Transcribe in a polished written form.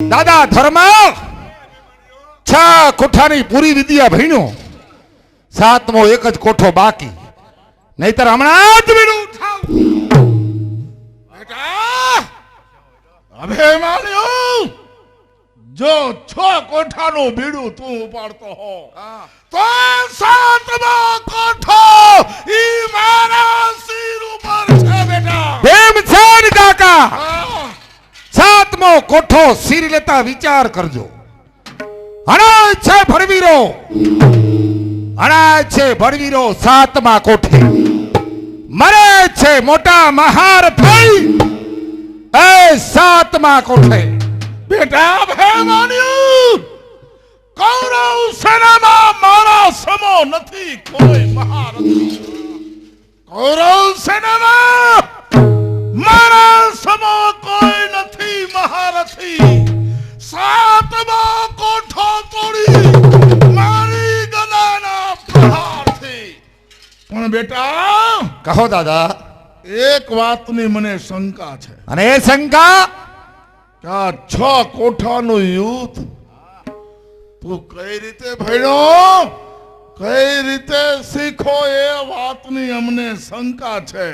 દાદા ધર્મ 6 કોઠાની પૂરી વિદ્યા ભણ્યો, 7મો એક જ કોઠો બાકી, નહીતર હમણાં જ બીડું થાવ. બેટા હવે માન્યું, જો 6 કોઠાનું બીડું તું ઉપાડતો હો તો 7મો કોઠો ઈ મારા સિર ઉપર છે બેટા. એમ છે ને કાકા? 7મો કોઠો સિર લેતા વિચાર કરજો. અનાજ છે ભરવીરો, અનાજ છે ભરવીરો 7મા કોઠે, મરે છે મોટા મહાર થઈ એ 7મા કોઠે. બેટા હવે માન્યું, કૌરવ સેનામાં મારા સમો નથી કોઈ મહારથી. કૌરવ સેનામાં મારા સમો કોઈ નથી મહારથી. 7મો કોઠો તોડી મારી ગદાના પ્રહારથી. પણ બેટા કહો દાદા. એક વાતની મને શંકા છે. અને એ શંકા? કે આ 6 કોઠાનું યુદ્ધ તું કઈ રીતે ભણ્યો, કઈ રીતે શીખો, એ વાતની અમને શંકા છે.